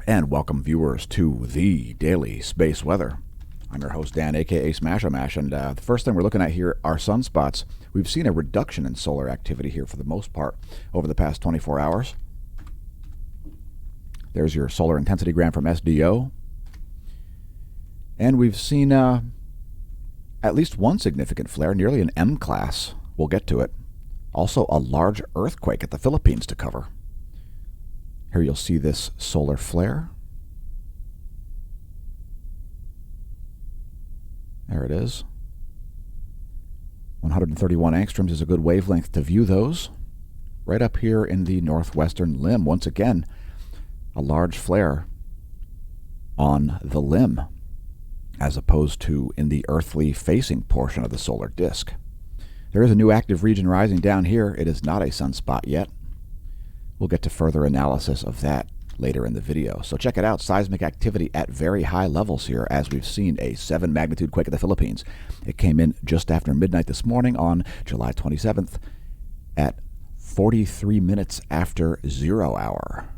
And welcome viewers to the Daily Space Weather. I'm your host Dan, aka Smash-O-Mash, and the first thing we're looking at here are sunspots. We've seen a reduction in solar activity here for the most part over the past 24 hours. There's your solar intensity gram from SDO. And we've seen at least one significant flare, nearly an M class. We'll get to it. Also a large earthquake at the Philippines to cover. Here you'll see this solar flare. There it is. 131 angstroms is a good wavelength to view those. Right up here in the northwestern limb. Once again, a large flare on the limb, as opposed to in the earthly facing portion of the solar disk. There is a new active region rising down here. It is not a sunspot yet. We'll get to further analysis of that later in the video. So check it out, seismic activity at very high levels here, as we've seen a 7 magnitude quake at the Philippines. It came in just after midnight this morning on July 27th at 43 minutes after 0 hour.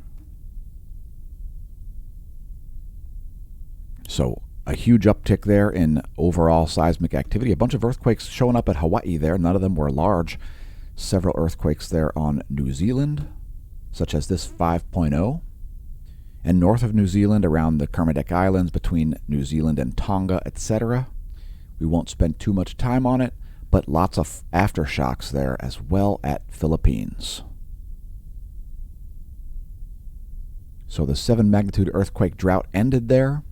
So a huge uptick there in overall seismic activity. A bunch of earthquakes showing up at Hawaii there. None of them were large. Several earthquakes there on New Zealand, such as this 5.0, and north of New Zealand around the Kermadec Islands between New Zealand and Tonga, etc. We won't spend too much time on it, but lots of aftershocks there as well at Philippines. So the 7 magnitude earthquake drought ended there.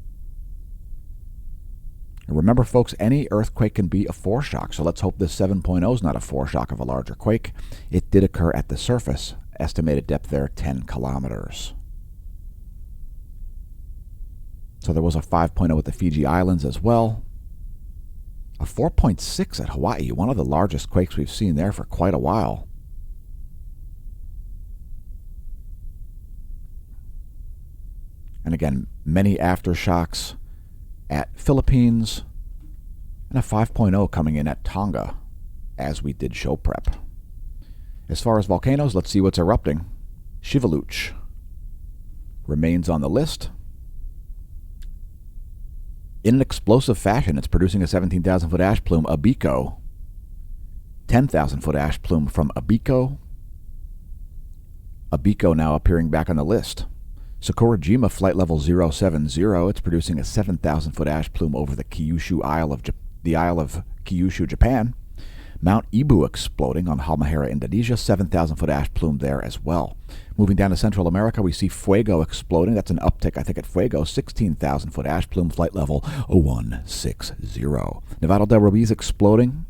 And remember, folks, any earthquake can be a foreshock, so let's hope this 7.0 is not a foreshock of a larger quake. It did occur at the surface. Estimated depth there, 10 kilometers. So there was a 5.0 at the Fiji Islands as well. A 4.6 at Hawaii, one of the largest quakes we've seen there for quite a while. And again, many aftershocks at Philippines, and a 5.0 coming in at Tonga as we did show prep. As far as volcanoes, let's see what's erupting. Shivaluch remains on the list. In an explosive fashion, it's producing a 17,000 foot ash plume. Abiko, 10,000 foot ash plume from Abiko. Abiko now appearing back on the list. Sakurajima flight level 070, it's producing a 7,000 foot ash plume over the Isle of Kyushu, Japan. Mount Ibu exploding on Halmahera, Indonesia, 7,000 foot ash plume there as well. Moving down to Central America, we see Fuego exploding. That's an uptick, I think, at Fuego, 16,000 foot ash plume, flight level 160. Nevado del Ruiz exploding.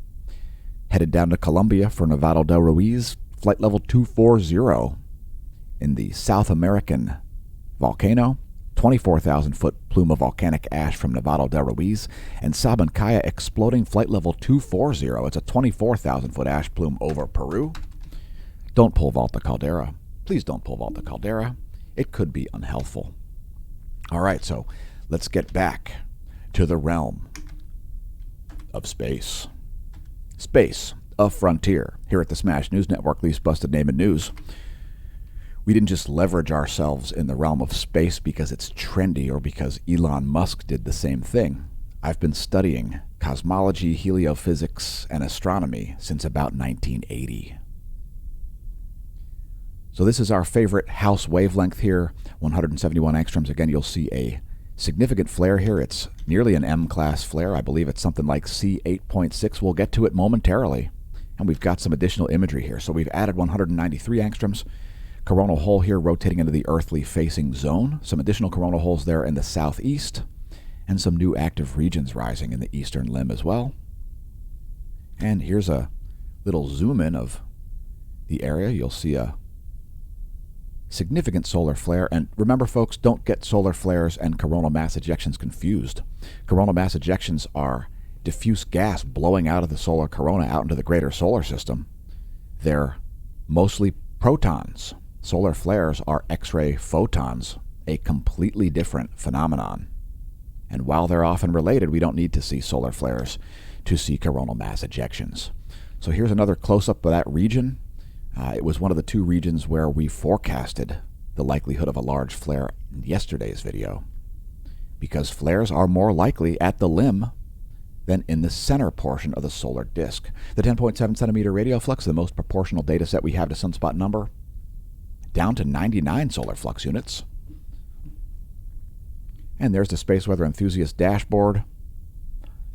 Headed down to Colombia for Nevado del Ruiz, flight level 240 in the South American volcano. 24,000 foot plume of volcanic ash from Nevado del Ruiz, and Sabancaya exploding, flight level 240. It's a 24,000 foot ash plume over Peru. Don't pole vault the caldera. Please don't pole vault the caldera. It could be unhealthful. All right, so let's get back to the realm of space. Space, a frontier. Here at the Smash News Network, least busted name in news. We didn't just leverage ourselves in the realm of space because it's trendy or because Elon Musk did the same thing. I've been studying cosmology, heliophysics, and astronomy since about 1980. So this is our favorite house wavelength here, 171 angstroms. Again, you'll see a significant flare here. It's nearly an M-class flare. I believe it's something like C8.6. We'll get to it momentarily. And we've got some additional imagery here. So we've added 193 angstroms. Coronal hole here rotating into the earthly facing zone. Some additional coronal holes there in the southeast, and some new active regions rising in the eastern limb as well. And here's a little zoom in of the area. You'll see a significant solar flare. And remember, folks, don't get solar flares and coronal mass ejections confused. Coronal mass ejections are diffuse gas blowing out of the solar corona out into the greater solar system. They're mostly protons. Solar flares are X-ray photons, a completely different phenomenon. And while they're often related, we don't need to see solar flares to see coronal mass ejections. So here's another close-up of that region. It was one of the two regions where we forecasted the likelihood of a large flare in yesterday's video, because flares are more likely at the limb than in the center portion of the solar disk. The 10.7 centimeter radial flux, the most proportional data set we have to sunspot number, down to 99 solar flux units. And there's the Space Weather Enthusiast dashboard.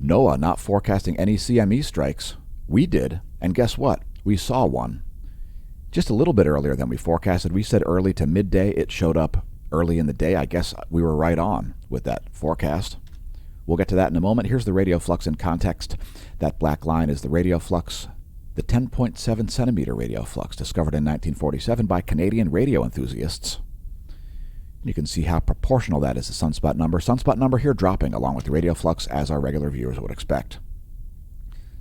NOAA not forecasting any CME strikes. We did, and guess what? We saw one. Just a little bit earlier than we forecasted. We said early to midday. It showed up early in the day. I guess we were right on with that forecast. We'll get to that in a moment. Here's the radio flux in context. That black line is the radio flux, the 10.7 centimeter radio flux discovered in 1947 by Canadian radio enthusiasts. You can see how proportional that is to sunspot number. Sunspot number here dropping along with the radio flux as our regular viewers would expect.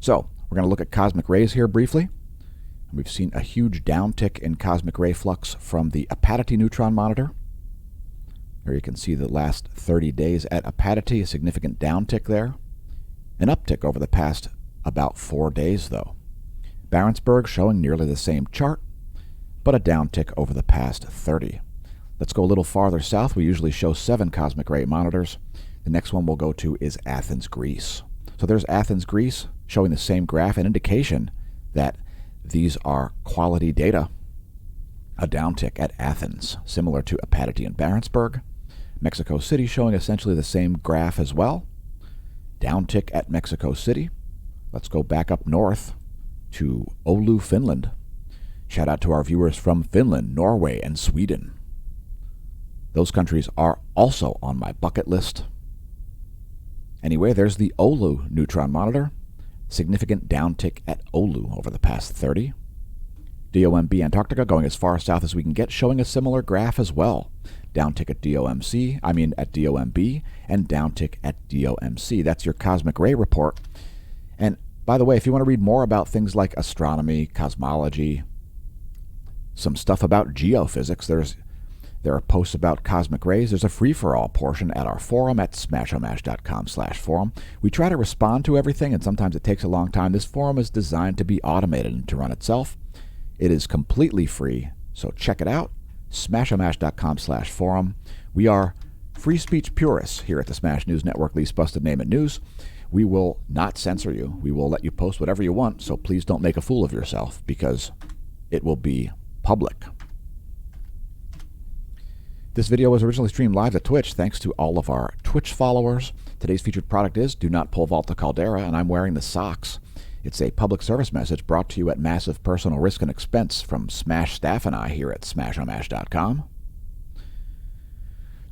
So we're going to look at cosmic rays here briefly. We've seen a huge downtick in cosmic ray flux from the Apatity neutron monitor. There you can see the last 30 days at Apatity, a significant downtick there. An uptick over the past about 4 days, though. Barentsburg showing nearly the same chart, but a downtick over the past 30. Let's go a little farther south. We usually show 7 cosmic ray monitors. The next one we'll go to is Athens, Greece. So there's Athens, Greece, showing the same graph, an indication that these are quality data. A downtick at Athens, similar to Apatity and Barentsburg. Mexico City showing essentially the same graph as well. Downtick at Mexico City. Let's go back up north to Oulu, Finland. Shout out to our viewers from Finland, Norway, and Sweden. Those countries are also on my bucket list. Anyway, there's the Oulu neutron monitor. Significant downtick at Oulu over the past 30. DOMB Antarctica going as far south as we can get, showing a similar graph as well. Downtick at DOMB, and downtick at DOMC. That's your cosmic ray report. And by the way, if you want to read more about things like astronomy, cosmology, some stuff about geophysics, there are posts about cosmic rays. There's a free-for-all portion at our forum at smashomash.com/forum. We try to respond to everything, and sometimes it takes a long time. This forum is designed to be automated and to run itself. It is completely free, so check it out. smashomash.com/forum. We are free speech purists here at the Smash News Network, least busted name it news. We will not censor you. We will let you post whatever you want, so please don't make a fool of yourself because it will be public. This video was originally streamed live at Twitch. Thanks to all of our Twitch followers. Today's featured product is Do Not Pole Vault the Caldera, and I'm wearing the socks. It's a public service message brought to you at massive personal risk and expense from Smash staff and I here at smashomash.com.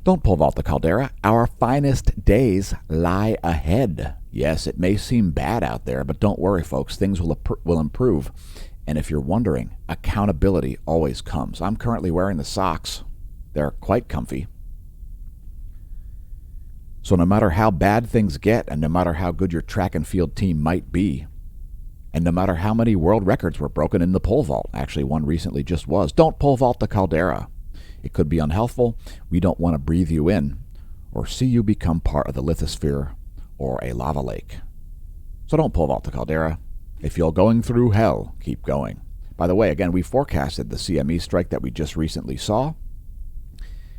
Don't pole vault the caldera. Our finest days lie ahead. Yes, it may seem bad out there, but don't worry, folks. Things will improve. And if you're wondering, accountability always comes. I'm currently wearing the socks. They're quite comfy. So no matter how bad things get, and no matter how good your track and field team might be, and no matter how many world records were broken in the pole vault, actually one recently just was, don't pole vault the caldera. It could be unhealthful. We don't want to breathe you in or see you become part of the lithosphere or a lava lake. So don't pole vault the caldera. If you're going through hell, keep going. By the way, again, we forecasted the CME strike that we just recently saw.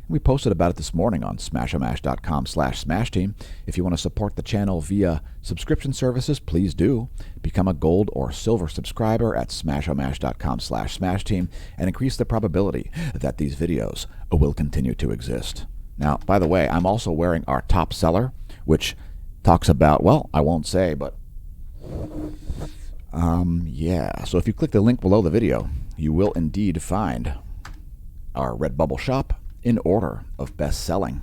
We posted about it this morning on smashomash.com/smashteam. If you want to support the channel via subscription services, please do. Become a gold or silver subscriber at smashomash.com/smashteam and increase the probability that these videos will continue to exist. Now, by the way, I'm also wearing our top seller, which talks about, well, I won't say, but yeah. So if you click the link below the video, you will indeed find our Redbubble shop in order of best selling.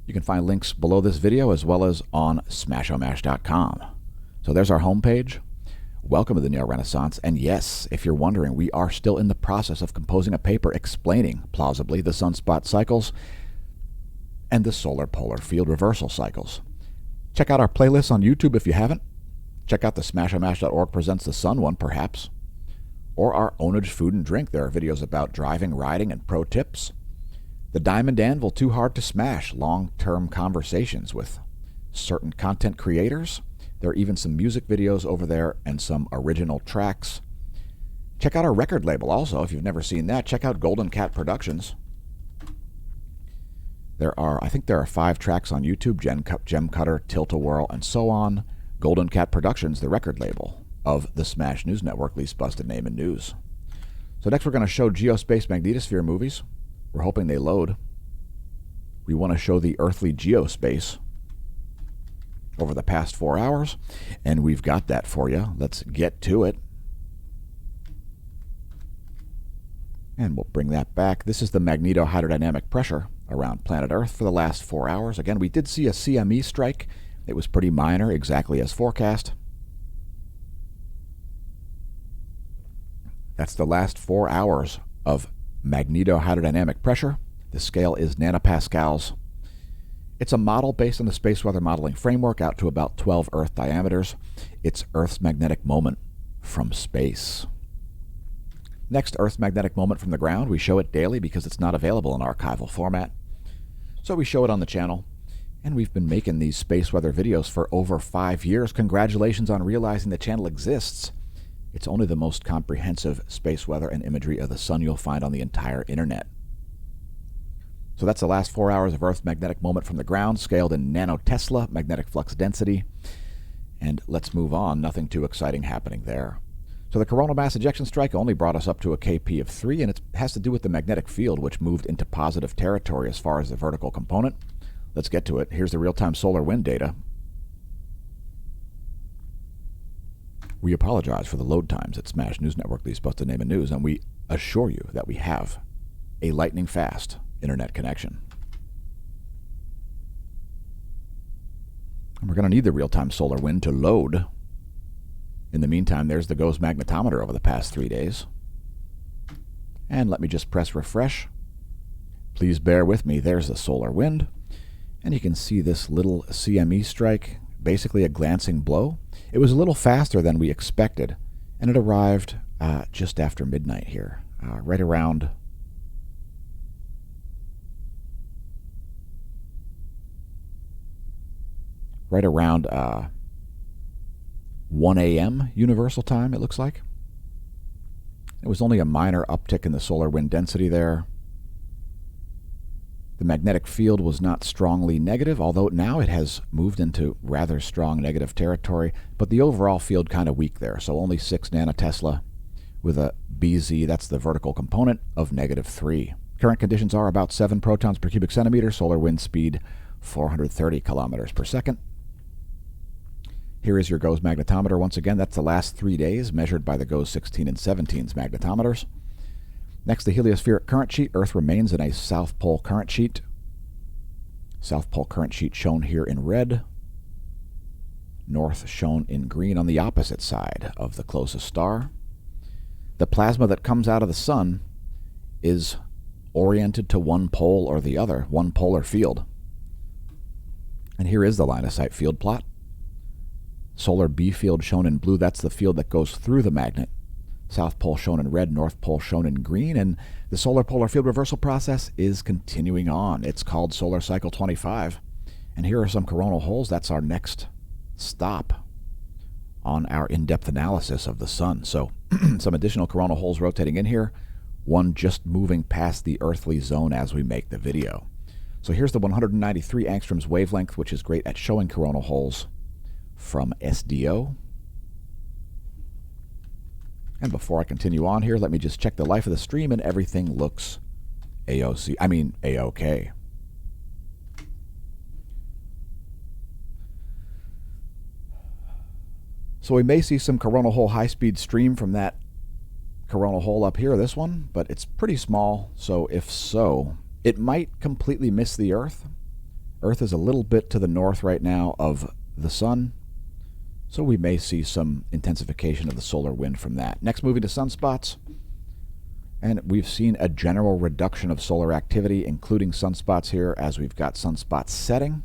You can find links below this video as well as on smashomash.com. So there's our homepage. Welcome to the Neo Renaissance. And yes, if you're wondering, we are still in the process of composing a paper explaining plausibly the sunspot cycles and the solar polar field reversal cycles. Check out our playlists on YouTube if you haven't. Check out the smashomash.org presents the sun one, perhaps. Or our ownage food and drink. There are videos about driving, riding, and pro tips. The Diamond Anvil Too Hard to Smash, long-term conversations with certain content creators. There are even some music videos over there and some original tracks. Check out our record label also. If you've never seen that, check out Golden Cat Productions. I think there are 5 tracks on YouTube: Gem Cutter, Tilt-A-Whirl, and so on. Golden Cat Productions, the record label of the Smash News Network, least busted name in news. So next we're going to show Geospace Magnetosphere movies. We're hoping they load. We want to show the earthly geospace over the past 4 hours, and we've got that for you. Let's get to it. And we'll bring that back. This is the magnetohydrodynamic pressure around planet Earth for the last 4 hours. Again, we did see a CME strike. It was pretty minor, exactly as forecast. That's the last 4 hours of magnetohydrodynamic pressure. The scale is nanopascals. It's a model based on the space weather modeling framework out to about 12 Earth diameters. It's Earth's magnetic moment from space. Next, Earth's magnetic moment from the ground. We show it daily because it's not available in archival format. So we show it on the channel. And we've been making these space weather videos for over 5 years. Congratulations on realizing the channel exists. It's only the most comprehensive space weather and imagery of the sun you'll find on the entire internet. So that's the last 4 hours of Earth's magnetic moment from the ground, scaled in nanotesla magnetic flux density. And let's move on. Nothing too exciting happening there. So the coronal mass ejection strike only brought us up to a KP of 3, and it has to do with the magnetic field, which moved into positive territory as far as the vertical component. Let's get to it. Here's the real-time solar wind data. We apologize for the load times at Smash News Network, least busted name in news, and we assure you that we have a lightning-fast internet connection. And we're going to need the real-time solar wind to load. In the meantime, there's the GOES magnetometer over the past 3 days. And let me just press refresh. Please bear with me. There's the solar wind. And you can see this little CME strike, basically a glancing blow. It was a little faster than we expected, and it arrived just after midnight here, right around 1 a.m. Universal Time, it looks like. It was only a minor uptick in the solar wind density there. The magnetic field was not strongly negative, although now it has moved into rather strong negative territory, but the overall field kind of weak there, so only 6 nanotesla with a BZ, that's the vertical component, of -3. Current conditions are about 7 protons per cubic centimeter, solar wind speed 430 kilometers per second. Here is your GOES magnetometer. Once again, that's the last 3 days measured by the GOES 16 and 17's magnetometers. Next, the heliospheric current sheet. Earth remains in a South Pole current sheet. South Pole current sheet shown here in red. North shown in green on the opposite side of the closest star. The plasma that comes out of the sun is oriented to one pole or the other, one polar field. And here is the line of sight field plot. Solar B field shown in blue, that's the field that goes through the magnet. South Pole shown in red, North Pole shown in green, and the solar polar field reversal process is continuing on. It's called Solar Cycle 25. And here are some coronal holes. That's our next stop on our in-depth analysis of the sun. So some additional coronal holes rotating in here, one just moving past the earthly zone as we make the video. So here's the 193 angstroms wavelength, which is great at showing coronal holes from SDO. And before I continue on here, let me just check the life of the stream, and everything looks A-OK. So we may see some coronal hole high-speed stream from that coronal hole up here, this one, but it's pretty small, so if so, it might completely miss the Earth. Earth is a little bit to the north right now of the sun, so we may see some intensification of the solar wind from that. Next, moving to sunspots. And we've seen a general reduction of solar activity, including sunspots here, as we've got sunspots setting.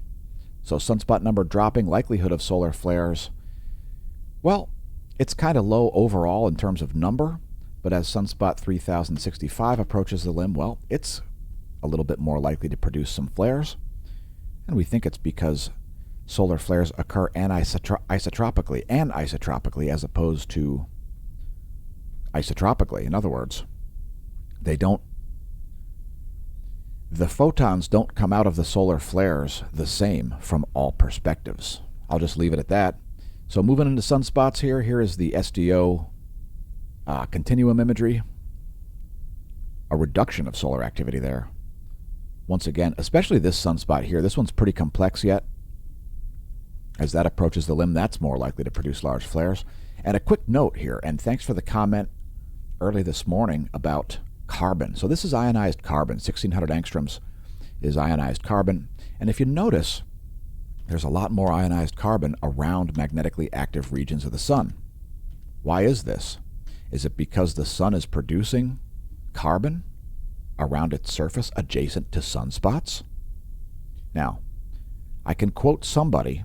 So sunspot number dropping, likelihood of solar flares. Well, it's kind of low overall in terms of number, but as sunspot 3065 approaches the limb, well, it's a little bit more likely to produce some flares. And we think it's because solar flares occur anisotropically as opposed to isotropically. In other words, they the photons don't come out of the solar flares the same from all perspectives. I'll just leave it at that. So moving into sunspots here, here is the SDO continuum imagery. A reduction of solar activity there. Once again, especially this sunspot here. This one's pretty complex yet. As that approaches the limb, that's more likely to produce large flares. And a quick note here, and thanks for the comment early this morning about carbon. So this is ionized carbon. 1600 angstroms is ionized carbon. And if you notice, there's a lot more ionized carbon around magnetically active regions of the sun. Why is this? Is it because the sun is producing carbon around its surface adjacent to sunspots? Now, I can quote somebody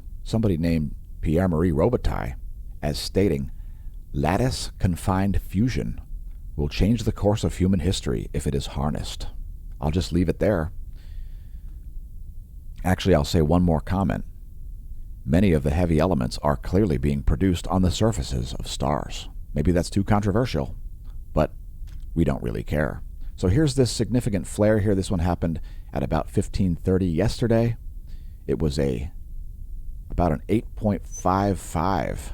named Pierre-Marie Robitaille, as stating, "Lattice-confined fusion will change the course of human history if it is harnessed." I'll just leave it there. Actually, I'll say one more comment. Many of the heavy elements are clearly being produced on the surfaces of stars. Maybe that's too controversial, but we don't really care. So here's this significant flare here. This one happened at about 15:30 yesterday. It was about an 8.55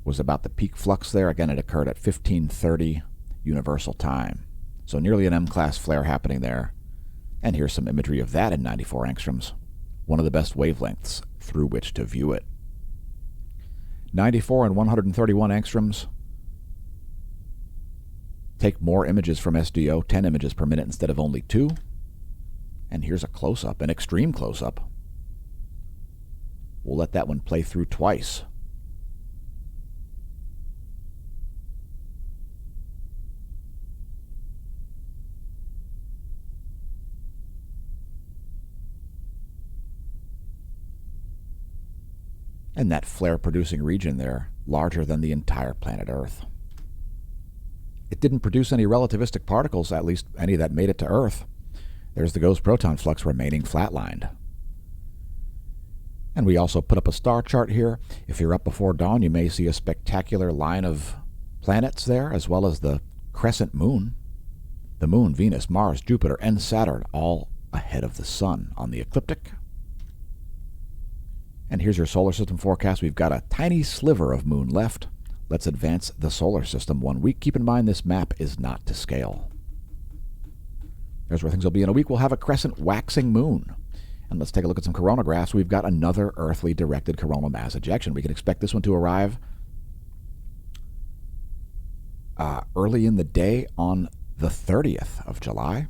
was about the peak flux there. Again, it occurred at 15:30 universal time. So nearly an M-class flare happening there. And here's some imagery of that in 94 angstroms. One of the best wavelengths through which to view it. 94 and 131 angstroms. Take more images from SDO, 10 images per minute instead of only 2. And here's a close-up, an extreme close-up. We'll let that one play through twice. And that flare-producing region there, larger than the entire planet Earth. It didn't produce any relativistic particles, at least any that made it to Earth. There's the ghost proton flux remaining flatlined. And we also put up a star chart here. If you're up before dawn, you may see a spectacular line of planets there, as well as the crescent moon. The moon, Venus, Mars, Jupiter, and Saturn, all ahead of the sun on the ecliptic. And here's your solar system forecast. We've got a tiny sliver of moon left. Let's advance the solar system 1 week. Keep in mind this map is not to scale. There's where things will be in a week. We'll have a crescent waxing moon. And let's take a look at some coronagraphs. We've got another earthly directed coronal mass ejection. We can expect this one to arrive early in the day on the 30th of July.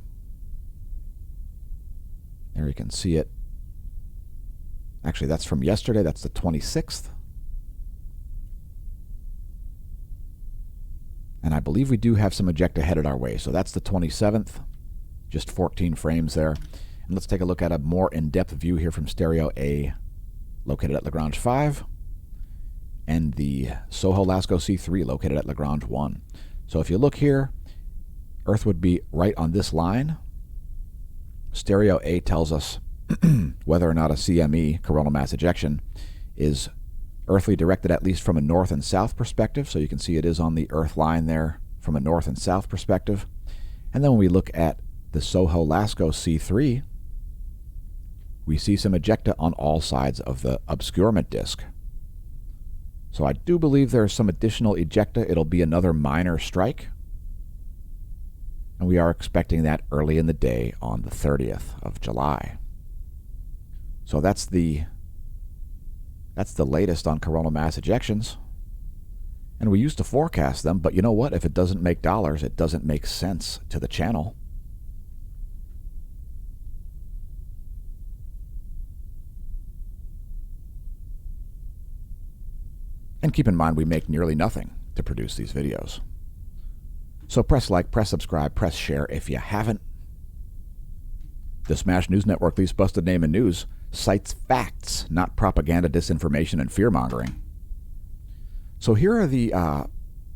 There you can see it. Actually, that's from yesterday. That's the 26th. And I believe we do have some ejecta headed our way. So that's the 27th. Just 14 frames there. And let's take a look at a more in-depth view here from Stereo A, located at Lagrange 5, and the Soho-Lasco C3, located at Lagrange 1. So if you look here, Earth would be right on this line. Stereo A tells us whether or not a CME, coronal mass ejection, is earthly directed, at least from a north and south perspective. So you can see it is on the Earth line there from a north and south perspective. And then when we look at the Soho-Lasco C3, we see some ejecta on all sides of the obscurement disk. So I do believe there's some additional ejecta. It'll be another minor strike. And we are expecting that early in the day on the 30th of July. So that's the latest on coronal mass ejections. And we used to forecast them, but you know what? If it doesn't make dollars, it doesn't make sense to the channel. And keep in mind, we make nearly nothing to produce these videos. So press like, press subscribe, press share if you haven't. The Smash News Network leaves Busted Name in News cites facts, not propaganda, disinformation, and fear-mongering. So here are the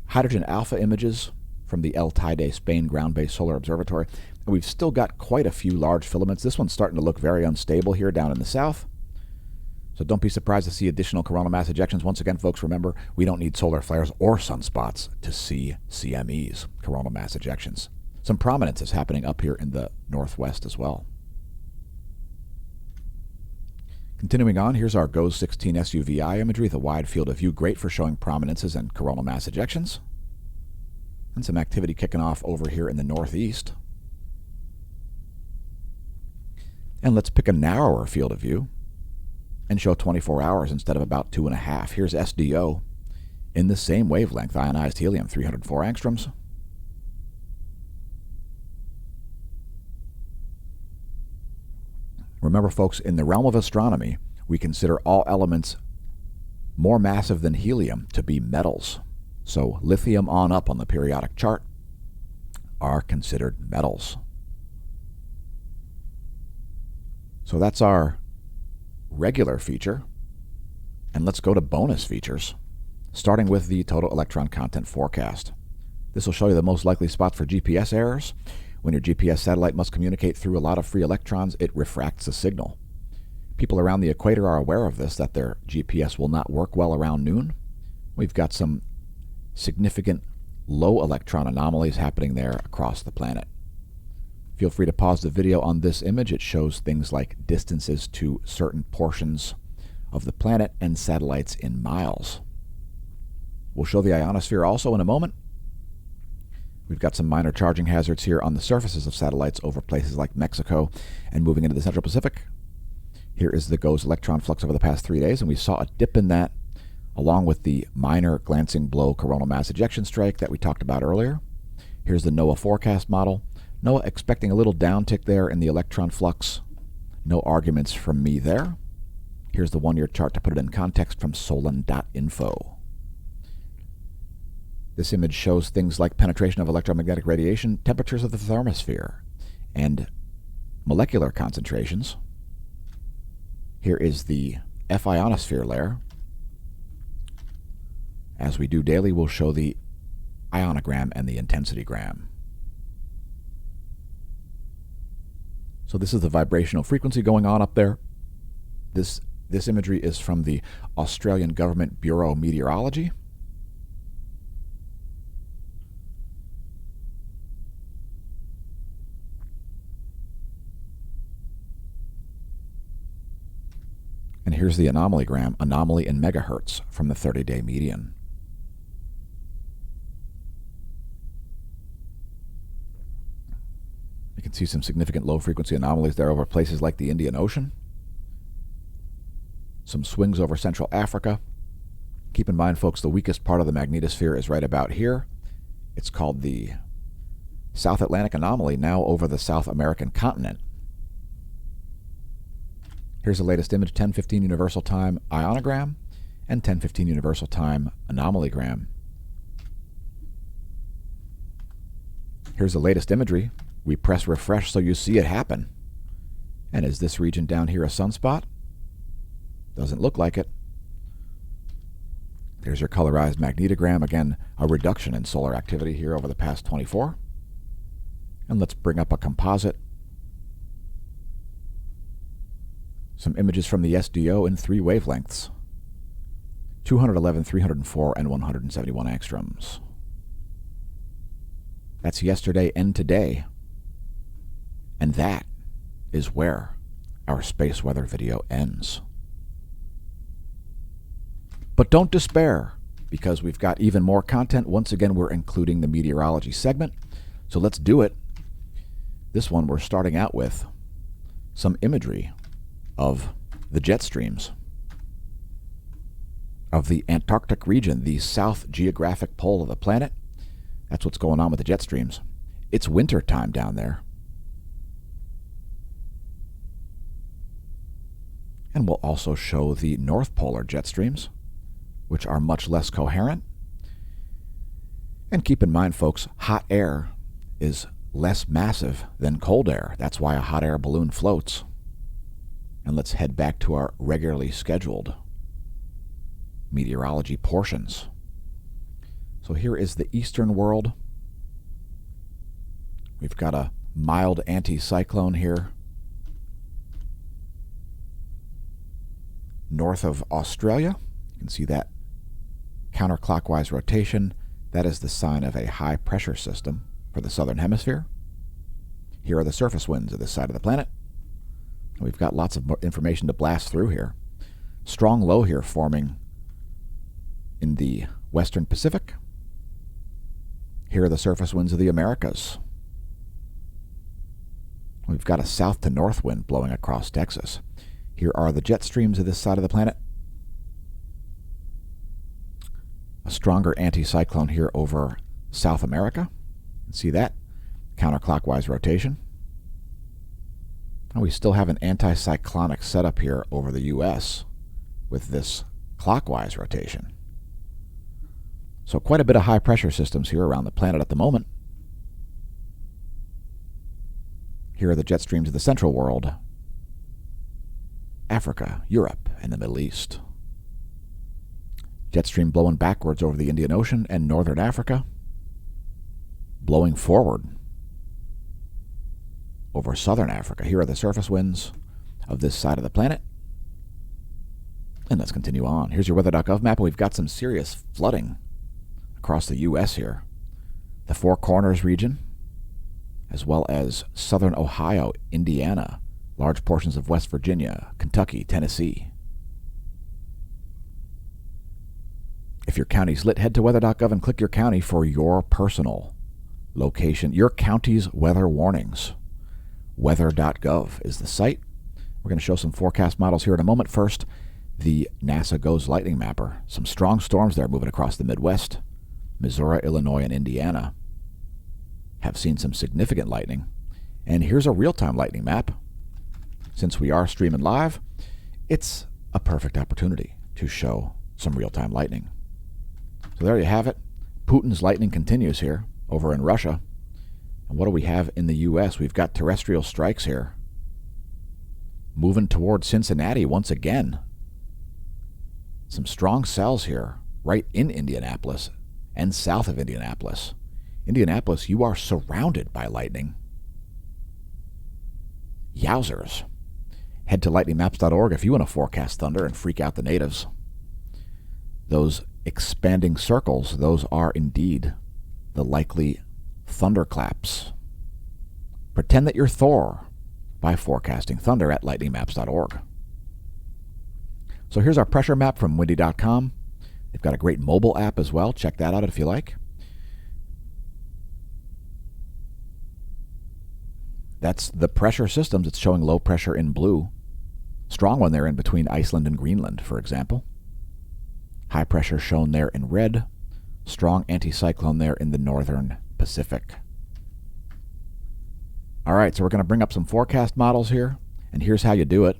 hydrogen alpha images from the El Teide, Spain ground-based solar observatory. And we've still got quite a few large filaments. This one's starting to look very unstable here down in the south. So don't be surprised to see additional coronal mass ejections. Once again, folks, remember, we don't need solar flares or sunspots to see CMEs, coronal mass ejections. Some prominence is happening up here in the northwest as well. Continuing on, here's our GOES 16 SUVI imagery, the wide field of view, great for showing prominences and coronal mass ejections. And some activity kicking off over here in the northeast. And let's pick a narrower field of view and show 24 hours instead of about 2.5. Here's SDO in the same wavelength, ionized helium, 304 angstroms. Remember, folks, in the realm of astronomy, we consider all elements more massive than helium to be metals. So lithium on up on the periodic chart are considered metals. So that's our regular feature. And let's go to bonus features, starting with the total electron content forecast. This will show you the most likely spots for GPS errors. When your GPS satellite must communicate through a lot of free electrons, it refracts the signal. People around the equator are aware of this, that their GPS will not work well around noon. We've got some significant low electron anomalies happening there across the planet. Feel free to pause the video on this image. It shows things like distances to certain portions of the planet and satellites in miles. We'll show the ionosphere also in a moment. We've got some minor charging hazards here on the surfaces of satellites over places like Mexico and moving into the Central Pacific. Here is the GOES electron flux over the past 3 days, and we saw a dip in that along with the minor glancing blow coronal mass ejection strike that we talked about earlier. Here's the NOAA forecast model. NOAA expecting a little downtick there in the electron flux. No arguments from me there. Here's the one-year chart to put it in context from solon.info. This image shows things like penetration of electromagnetic radiation, temperatures of the thermosphere, and molecular concentrations. Here is the F ionosphere layer. As we do daily, we'll show the ionogram and the intensity gram. So this is the vibrational frequency going on up there. This imagery is from the Australian Government Bureau of Meteorology. And here's the anomalygram, anomaly in megahertz from the 30-day median. You can see some significant low-frequency anomalies there over places like the Indian Ocean. Some swings over Central Africa. Keep in mind, folks, the weakest part of the magnetosphere is right about here. It's called the South Atlantic anomaly, now over the South American continent. Here's the latest image, 10:15 Universal Time ionogram and 10:15 Universal Time anomalygram. Here's the latest imagery. We press refresh so you see it happen. And is this region down here a sunspot? Doesn't look like it. There's your colorized magnetogram. Again, a reduction in solar activity here over the past 24. And let's bring up a composite. Some images from the SDO in 3 wavelengths. 211, 304, and 171 angstroms. That's yesterday and today. And that is where our space weather video ends. But don't despair, because we've got even more content. Once again, we're including the meteorology segment. So let's do it. This one we're starting out with some imagery of the jet streams of the Antarctic region, the south geographic pole of the planet. That's what's going on with the jet streams. It's winter time down there. And we'll also show the north polar jet streams, which are much less coherent. And keep in mind, folks, hot air is less massive than cold air. That's why a hot air balloon floats. And let's head back to our regularly scheduled meteorology portions. So here is the eastern world. We've got a mild anticyclone here north of Australia. You can see that counterclockwise rotation. That is the sign of a high pressure system. for the southern hemisphere. Here are the surface winds of this side of the planet. We've got lots of information to blast through here. Strong low here forming in the western Pacific. Here are the surface winds of the Americas. We've got a south to north wind blowing across Texas. Here are the jet streams of this side of the planet. A stronger anticyclone here over South America. You can see that. Counterclockwise rotation. And we still have an anticyclonic setup here over the U.S. with this clockwise rotation. So quite a bit of high pressure systems here around the planet at the moment. Here are the jet streams of the central world, Africa, Europe, and the Middle East. Jet stream blowing backwards over the Indian Ocean and northern Africa, blowing forward over southern Africa. Here are the surface winds of this side of the planet. And let's continue on. Here's your weather.gov map. We've got some serious flooding across the U.S. here. The Four Corners region, as well as southern Ohio, Indiana, large portions of West Virginia, Kentucky, Tennessee. If your county's lit, head to weather.gov and click your county for your personal location, your county's weather warnings. Weather.gov is the site. We're going to show some forecast models here in a moment. First, the NASA GOES lightning mapper. Some strong storms there moving across the Midwest. Missouri, Illinois, and Indiana have seen some significant lightning. And here's a real-time lightning map. Since we are streaming live, it's a perfect opportunity to show some real-time lightning. So there you have it. Putin's lightning continues here over in Russia. And what do we have in the U.S.? We've got terrestrial strikes here moving toward Cincinnati once again. Some strong cells here right in Indianapolis and south of Indianapolis. Indianapolis, you are surrounded by lightning. Yowzers. Head to lightningmaps.org if you want to forecast thunder and freak out the natives. Those expanding circles, those are indeed the likely thunderclaps. Pretend that you're Thor by forecasting thunder at lightningmaps.org. So here's our pressure map from windy.com. They've got a great mobile app as well. Check that out if you like. That's the pressure systems. It's showing low pressure in blue. Strong one there in between Iceland and Greenland, for example. High pressure shown there in red. Strong anticyclone there in the northern Pacific. All right, so we're going to bring up some forecast models here, and here's how you do it.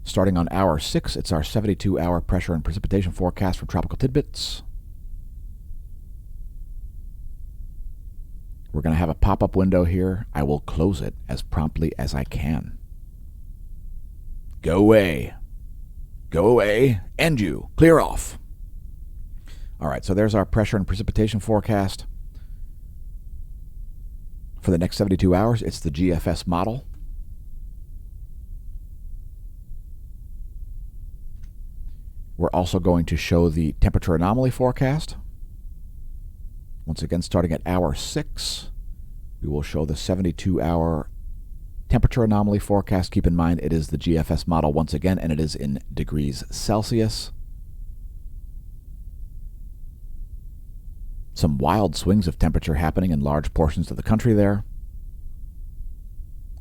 Starting on hour 6, it's our 72-hour pressure and precipitation forecast from Tropical Tidbits. We're going to have a pop-up window here. I will close it as promptly as I can. Go away. Go away. And you. Clear off. All right, so there's our pressure and precipitation forecast. For the next 72 hours, it's the GFS model. We're also going to show the temperature anomaly forecast. Once again, starting at hour 6, we will show the 72-hour temperature anomaly forecast. Keep in mind, it is the GFS model once again, and it is in degrees Celsius. Some wild swings of temperature happening in large portions of the country there.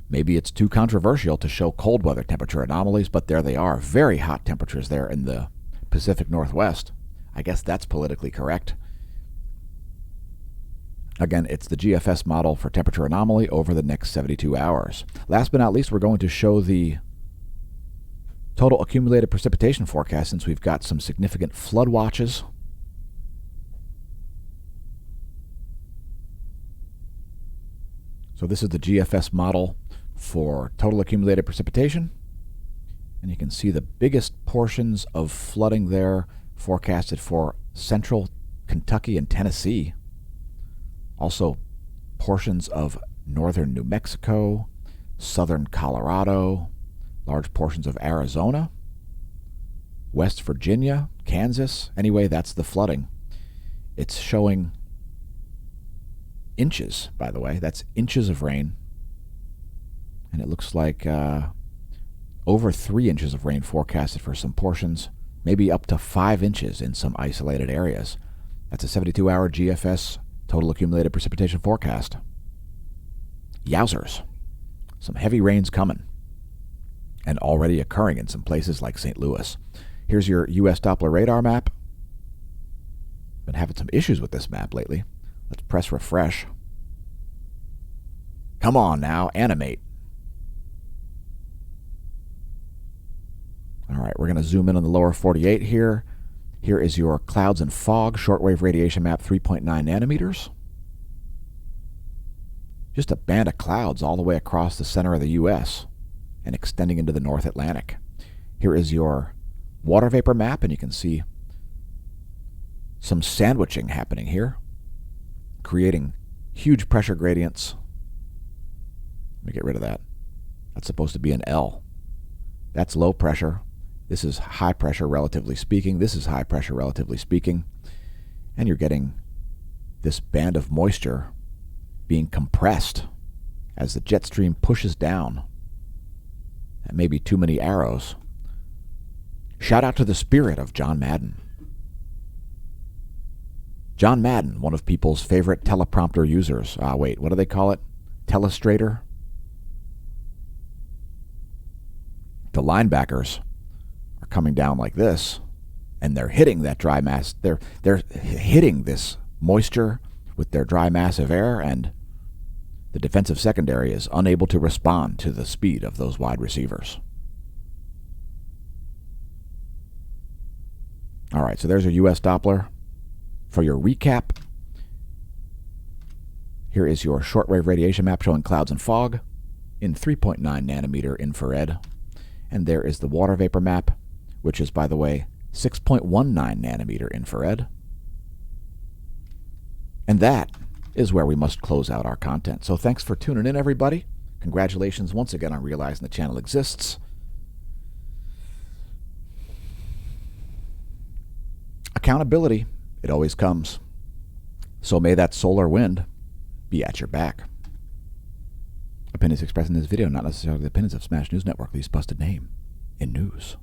Maybe it's too controversial to show cold weather temperature anomalies, but there they are. Very hot temperatures there in the Pacific Northwest. I guess that's politically correct. Again, it's the GFS model for temperature anomaly over the next 72 hours. Last but not least, we're going to show the total accumulated precipitation forecast since we've got some significant flood watches. So this is the GFS model for total accumulated precipitation. And you can see the biggest portions of flooding there forecasted for central Kentucky and Tennessee. Also portions of northern New Mexico, southern Colorado, large portions of Arizona, West Virginia, Kansas. Anyway, that's the flooding. It's showing inches, by the way. That's inches of rain. And it looks like over 3 inches of rain forecasted for some portions, maybe up to 5 inches in some isolated areas. That's a 72-hour GFS total accumulated precipitation forecast. Yowzers. Some heavy rains coming and already occurring in some places like St. Louis. Here's your U.S. Doppler radar map. Been having some issues with this map lately. Let's press refresh. Come on now, animate. All right, we're going to zoom in on the lower 48 here. Here is your clouds and fog shortwave radiation map, 3.9 nanometers. Just a band of clouds all the way across the center of the U.S. and extending into the North Atlantic. Here is your water vapor map, and you can see some sandwiching happening here, creating huge pressure gradients. Let me get rid of that. That's supposed to be an L. That's low pressure. This is high pressure, relatively speaking. This is high pressure, relatively speaking. And you're getting this band of moisture being compressed as the jet stream pushes down. That may be too many arrows. Shout out to the spirit of John Madden. John Madden, one of people's favorite teleprompter users. Wait, what do they call it? Telestrator? The linebackers are coming down like this, and they're hitting that dry mass. They're hitting this moisture with their dry mass of air, and the defensive secondary is unable to respond to the speed of those wide receivers. All right, so there's your U.S. Doppler. For your recap, here is your shortwave radiation map showing clouds and fog in 3.9 nanometer infrared. And there is the water vapor map, which is, by the way, 6.19 nanometer infrared. And that is where we must close out our content. So thanks for tuning in, everybody. Congratulations once again on realizing the channel exists. Accountability, it always comes. So may that solar wind be at your back. Opinions expressed in this video, not necessarily the opinions of Smash News Network, least busted name in news.